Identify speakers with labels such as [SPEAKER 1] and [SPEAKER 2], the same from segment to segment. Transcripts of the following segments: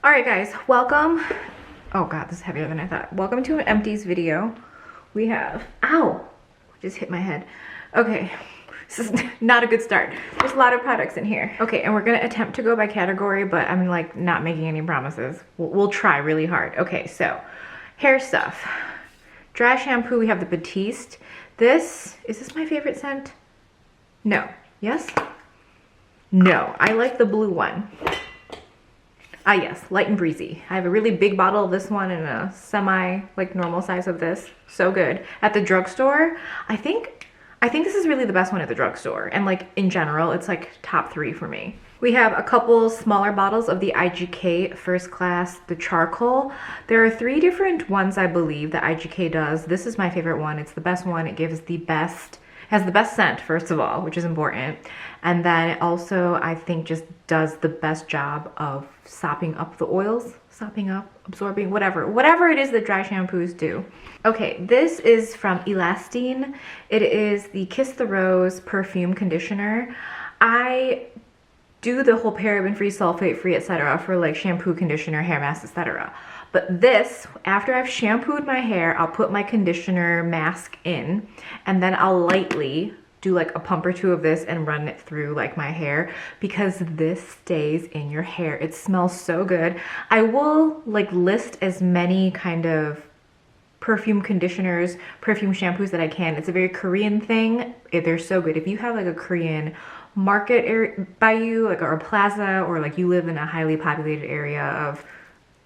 [SPEAKER 1] All right, guys, welcome. Oh God, this is heavier than I thought. Welcome to an empties video. We have, ow, just hit my head. Okay, this is not a good start. There's a lot of products in here. Okay, and we're gonna attempt to go by category, but I'm like not making any promises. We'll try really hard. Okay, so hair stuff. Dry shampoo, we have the Batiste. Is this my favorite scent? No, yes? No, I like the blue one. Ah yes, light and breezy. I have a really big bottle of this one and a semi like normal size of this. So good. At the drugstore, I think this is really the best one at the drugstore, and like in general, it's like top 3 for me. We have a couple smaller bottles of the IGK First Class, the charcoal. There are 3 different ones I believe that IGK does. This is my favorite one. It's the best one. It gives the best, has the best scent first of all, which is important. And then it also, I think, just does the best job of sopping up the oils, sopping up, absorbing, whatever it is that dry shampoos do. Okay, this is from Elastine. It is the Kiss the Rose perfume conditioner. I do the whole paraben-free, sulfate-free, etc. for like shampoo, conditioner, hair mask, etc. But this, after I've shampooed my hair, I'll put my conditioner mask in, and then I'll lightly do like a pump or 2 of this and run it through like my hair, because this stays in your hair. It smells so good. I will like list as many kind of perfume conditioners, perfume shampoos that I can. It's a very Korean thing. They're so good. If you have like a Korean market area by you, like, or a plaza, or like you live in a highly populated area of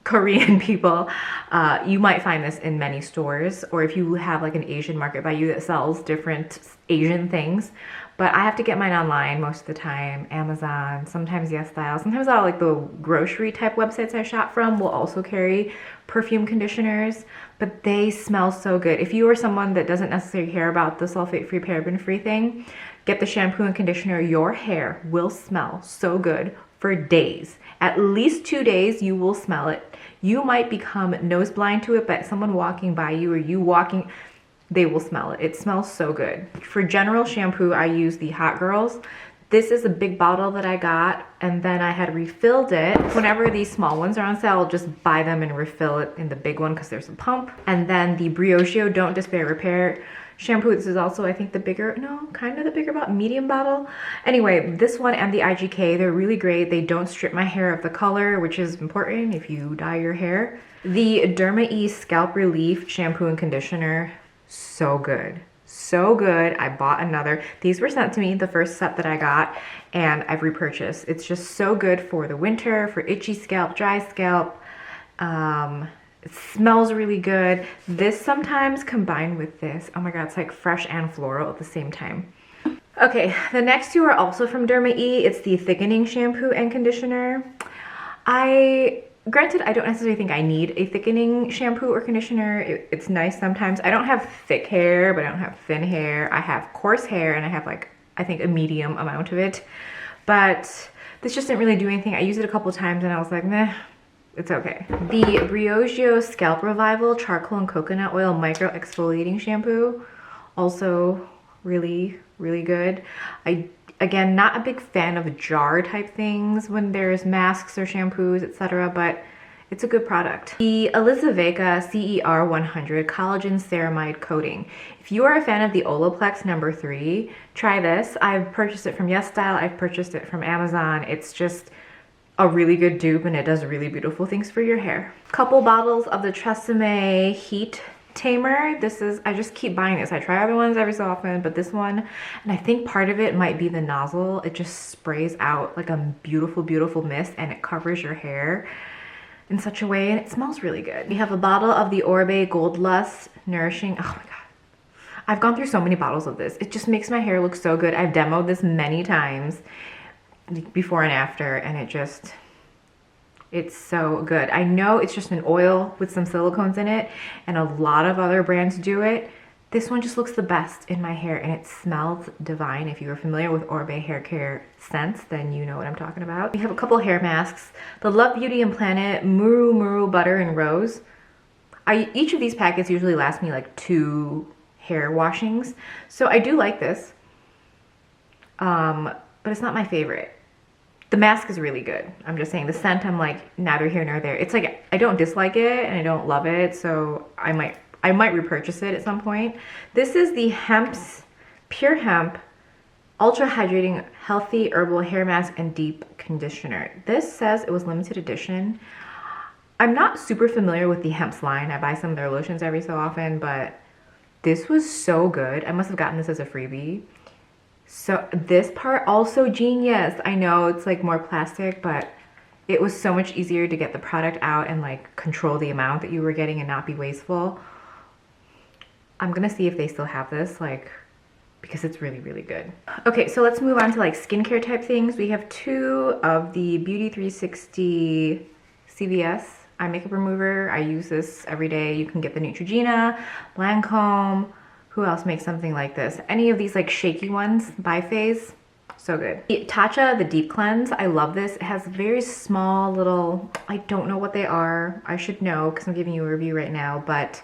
[SPEAKER 1] Korean people, you might find this in many stores, or if you have like an Asian market by you that sells different Asian things. But I have to get mine online most of the time. Amazon, sometimes Yes Style, sometimes all like the grocery type websites I shop from will also carry perfume conditioners, but they smell so good. If you are someone that doesn't necessarily care about the sulfate-free, paraben-free thing, get the shampoo and conditioner. Your hair will smell so good for days. At least 2 days, you will smell it. You might become nose blind to it, but someone walking by you or you walking, they will smell it. It smells so good. For general shampoo, I use the Hot Girls. This is a big bottle that I got, and then I had refilled it. Whenever these small ones are on sale, I'll just buy them and refill it in the big one because there's a pump. And then the Briogeo Don't Despair Repair shampoo. This is also, I think, the bigger, no, kind of the bigger bottle, medium bottle. Anyway, this one and the IGK, they're really great. They don't strip my hair of the color, which is important if you dye your hair. The Derma-E Scalp Relief shampoo and conditioner, so good. So good. I bought another. These were sent to me, the first set that I got, and I've repurchased. It's just so good for the winter, for itchy scalp, dry scalp. It smells really good. This sometimes combined with this, oh my God, it's like fresh and floral at the same time. Okay, the next 2 are also from Derma-E. It's the thickening shampoo and conditioner. Granted, I don't necessarily think I need a thickening shampoo or conditioner. It's nice sometimes. I don't have thick hair, but I don't have thin hair. I have coarse hair, and I have like, I think, a medium amount of it. But this just didn't really do anything. I used it a couple times and I was like, meh. It's okay. The Briogeo Scalp Revival Charcoal and Coconut Oil Micro Exfoliating Shampoo, also really, really good. Again, not a big fan of jar type things when there's masks or shampoos, etc., but it's a good product. The Elizavecca CER-100 Collagen Ceramide Coating. If you are a fan of the Olaplex No. 3, try this. I've purchased it from Yes Style. I've purchased it from Amazon. It's just a really good dupe, and it does really beautiful things for your hair. Couple bottles of the Tresemme Heat Tamer. I just keep buying this. I try other ones every so often, but this one, and I think part of it might be the nozzle. It just sprays out like a beautiful, beautiful mist, and it covers your hair in such a way, and it smells really good. We have a bottle of the Orbe Gold Lust Nourishing, oh my God. I've gone through so many bottles of this. It just makes my hair look so good. I've demoed this many times, before and after, and it's so good. I know it's just an oil with some silicones in it, and a lot of other brands do it. This one just looks the best in my hair, and it smells divine. If you are familiar with Orbe hair care scents, then you know what I'm talking about. We have a couple hair masks. The Love Beauty and Planet Muru Muru Butter and Rose. Each of these packets usually last me like 2 hair washings, so I do like this. But it's not my favorite. The mask is really good. I'm just saying the scent, I'm like neither here nor there. It's like I don't dislike it and I don't love it, so I might repurchase it at some point. This is the Pure Hemp Ultra Hydrating Healthy Herbal Hair Mask and Deep Conditioner. This says it was limited edition. I'm not super familiar with the Hemp's line. I buy some of their lotions every so often, but this was so good. I must have gotten this as a freebie. So this part also genius. I know it's like more plastic, but it was so much easier to get the product out and like control the amount that you were getting and not be wasteful. I'm gonna see if they still have this, like, because it's really, really good. Okay, so let's move on to like skincare type things. We have 2 of the Beauty 360 CVS eye makeup remover. I use this every day. You can get the Neutrogena, Lancome. Who else makes something like this? Any of these like shaky ones, Biphase, so good. The Tatcha, the Deep Cleanse, I love this. It has very small little, I don't know what they are. I should know because I'm giving you a review right now, but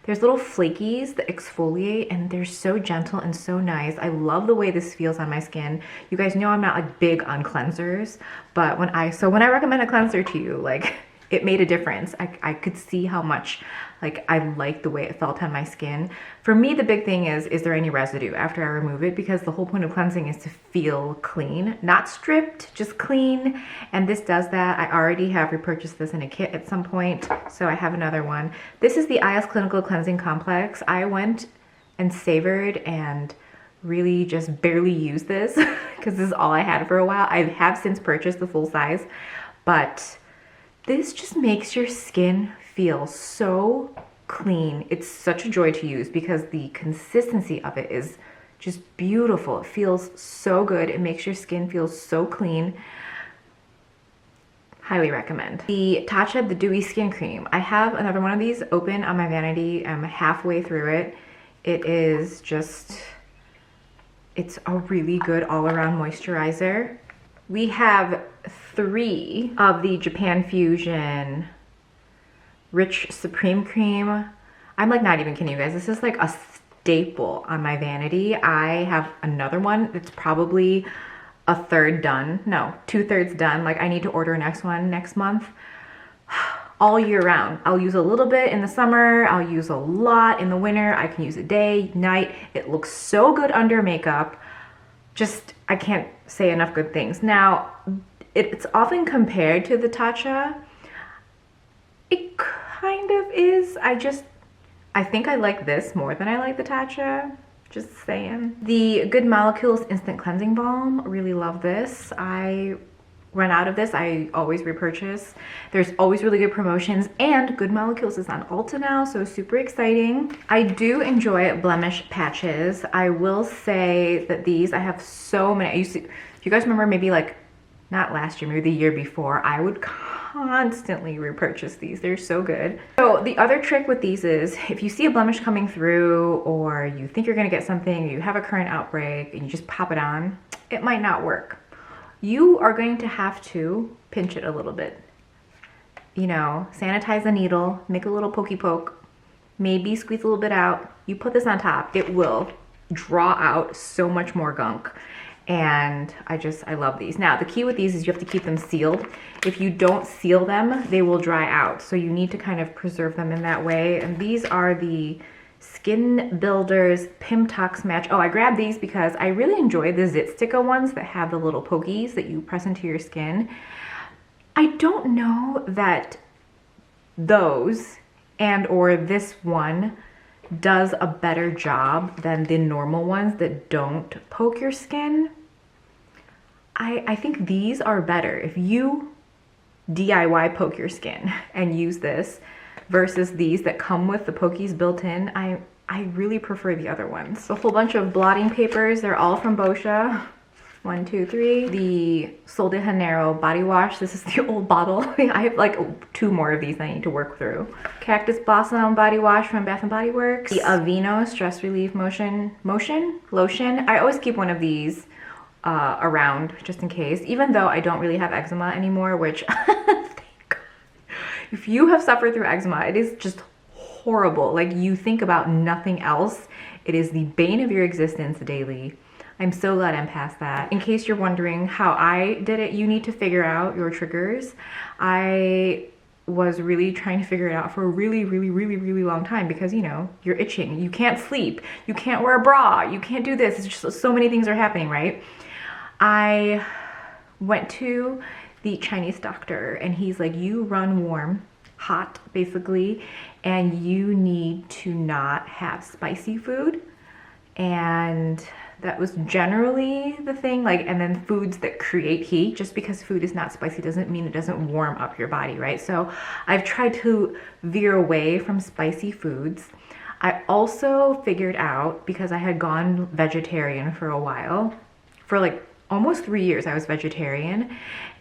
[SPEAKER 1] there's little flakies that exfoliate and they're so gentle and so nice. I love the way this feels on my skin. You guys know I'm not like big on cleansers, but when I recommend a cleanser to you, like it made a difference. I could see how much like I like the way it felt on my skin. For me, the big thing is there any residue after I remove it? Because the whole point of cleansing is to feel clean, not stripped, just clean. And this does that. I already have repurchased this in a kit at some point, so I have another one. This is the IS Clinical Cleansing Complex. I went and savored and really just barely used this because this is all I had for a while. I have since purchased the full size, but this just makes your skin feel so clean. It's such a joy to use because the consistency of it is just beautiful. It feels so good. It makes your skin feel so clean. Highly recommend. The Tatcha, the Dewy Skin Cream. I have another one of these open on my vanity. I'm halfway through it. It is just, it's a really good all-around moisturizer. We have 3 of the Japan Fusion Rich Supreme Cream. I'm like not even kidding you guys. This is like a staple on my vanity. I have another one. It's probably a third done. No, 2/3 done. Like I need to order a next one next month. All year round. I'll use a little bit in the summer. I'll use a lot in the winter. I can use it day, night. It looks so good under makeup. Just, I can't say enough good things. Now, it's often compared to the Tatcha. It kind of is. I think I like this more than I like the Tatcha. Just saying. The Good Molecules Instant Cleansing Balm. Really love this. I run out of this. I always repurchase. There's always really good promotions, and Good Molecules is on Ulta now, so super exciting. I do enjoy Blemish patches. I will say that these, I have so many. I used to, if you guys remember, maybe like not last year, maybe the year before, I would constantly repurchase these. They're so good. So the other trick with these is if you see a blemish coming through, or you think you're gonna get something, or you have a current outbreak and you just pop it on, it might not work. You are going to have to pinch it a little bit. You know, sanitize the needle, make a little pokey poke, maybe squeeze a little bit out. You put this on top, it will draw out so much more gunk. And I love these. Now, the key with these is you have to keep them sealed. If you don't seal them, they will dry out. So you need to kind of preserve them in that way. And these are the Skin Builders Pimtox Match. Oh, I grabbed these because I really enjoy the Zit Sticka ones that have the little pokies that you press into your skin. I don't know that those and or this one does a better job than the normal ones that don't poke your skin. I think these are better. If you DIY poke your skin and use this versus these that come with the pokies built in, I really prefer the other ones. A whole bunch of blotting papers. They're all from Boscia. 1, 2, 3. The Sol de Janeiro body wash. This is the old bottle. I have like 2 more of these I need to work through. Cactus Blossom body wash from Bath & Body Works. The Aveeno Stress Relief Lotion. I always keep one of these around just in case, even though I don't really have eczema anymore, which thank God. If you have suffered through eczema, it is just horrible. Like, you think about nothing else. It is the bane of your existence daily. I'm so glad I'm past that. In case you're wondering how I did it, you need to figure out your triggers. I was really trying to figure it out for a really long time because, you know, you're itching, you can't sleep, you can't wear a bra, you can't do this. It's just so many things are happening, right? I went to the Chinese doctor and he's like, you run warm, hot basically, and you need to not have spicy food. And that was generally the thing, like, and then foods that create heat. Just because food is not spicy doesn't mean it doesn't warm up your body, right? So I've tried to veer away from spicy foods. I also figured out, because I had gone vegetarian for a while, for like almost 3 years I was vegetarian,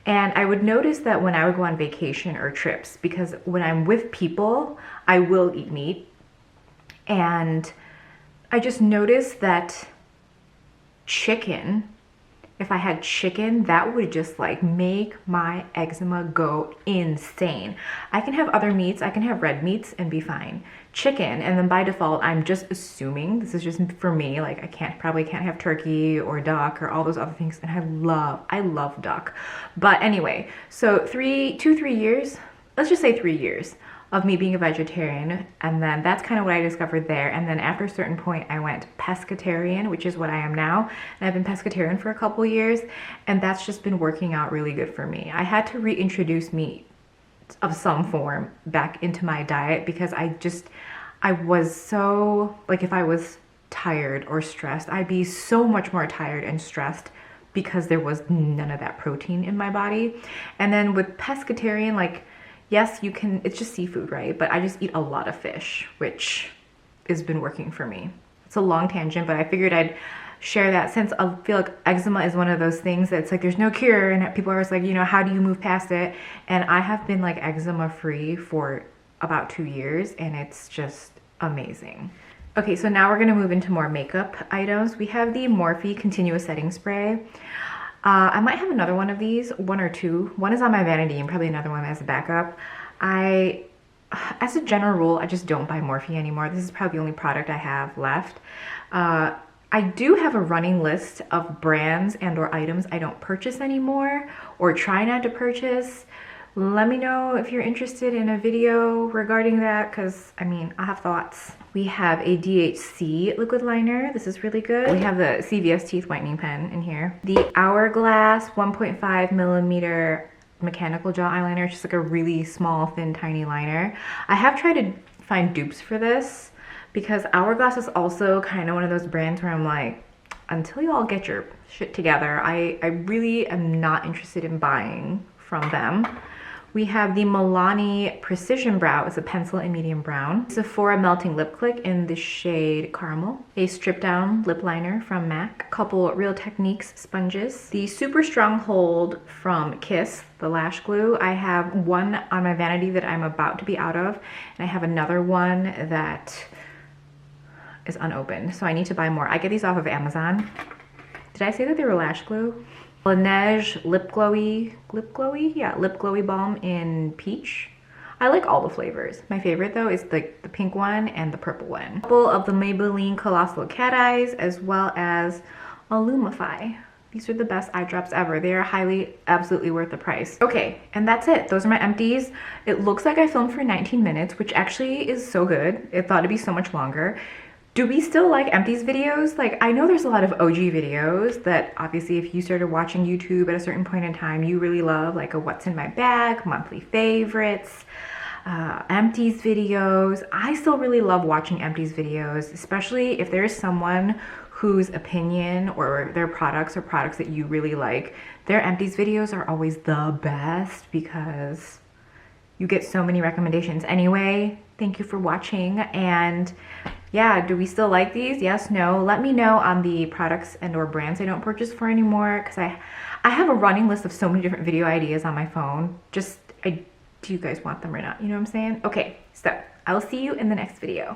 [SPEAKER 1] and I would notice that when I would go on vacation or trips, because when I'm with people, I will eat meat, and I just noticed that chicken, if I had chicken, that would just like make my eczema go insane. I can have other meats, I can have red meats and be fine. Chicken, and then by default, I'm just assuming, this is just for me, like probably can't have turkey or duck or all those other things, and I love duck. But anyway, so 3 years, let's just say 3 years of me being a vegetarian, and then that's kind of what I discovered there. And then after a certain point I went pescatarian, which is what I am now, and I've been pescatarian for a couple years, and that's just been working out really good for me. I had to reintroduce meat of some form back into my diet because I was so, like, if I was tired or stressed, I'd be so much more tired and stressed because there was none of that protein in my body. And then with pescatarian, like, yes, you can, it's just seafood, right? But I just eat a lot of fish, which has been working for me. It's a long tangent, but I figured I'd share that since I feel like eczema is one of those things that's like there's no cure, and people are always like, you know, how do you move past it? And I have been like eczema free for about 2 years, and it's just amazing. Okay, so now we're gonna move into more makeup items. We have the Morphe Continuous Setting Spray. I might have another one of these, one or two. One is on my vanity and probably another one as a backup. As a general rule, I just don't buy Morphe anymore. This is probably the only product I have left. I do have a running list of brands and or items I don't purchase anymore or try not to purchase. Let me know if you're interested in a video regarding that, because I mean, I have thoughts. We have a DHC liquid liner. This is really good. We have the CVS teeth whitening pen in here. The Hourglass 1.5 millimeter mechanical gel eyeliner. It's just like a really small, thin, tiny liner. I have tried to find dupes for this because Hourglass is also kind of one of those brands where I'm like, until y'all get your shit together, I really am not interested in buying from them. We have the Milani Precision Brow. It's a pencil in medium brown. Sephora Melting Lip Click in the shade Caramel. A Stripdown lip liner from MAC. A couple Real Techniques sponges. The Super Strong Hold from Kiss, the lash glue. I have one on my vanity that I'm about to be out of, and I have another one that is unopened, so I need to buy more. I get these off of Amazon. Did I say that they were lash glue? Laneige lip glowy balm in peach. I like all the flavors. My favorite though is the pink one and the purple one. A couple of the Maybelline Colossal Cat Eyes, as well as a Lumify. These are the best eye drops ever. They are highly, absolutely worth the price. Okay, and that's it. Those are my empties. It looks like I filmed for 19 minutes, which actually is so good. I thought it'd be so much longer. Do we still like empties videos? Like, I know there's a lot of OG videos that obviously if you started watching YouTube at a certain point in time, you really love, like a what's in my bag, monthly favorites, empties videos. I still really love watching empties videos, especially if there's someone whose opinion or their products or products that you really like. Their empties videos are always the best because you get so many recommendations. Anyway, thank you for watching, and yeah, do we still like these? Yes, no? Let me know on the products and or brands I don't purchase for anymore, because I have a running list of so many different video ideas on my phone. Just, do you guys want them or not? You know what I'm saying? Okay, so I will see you in the next video.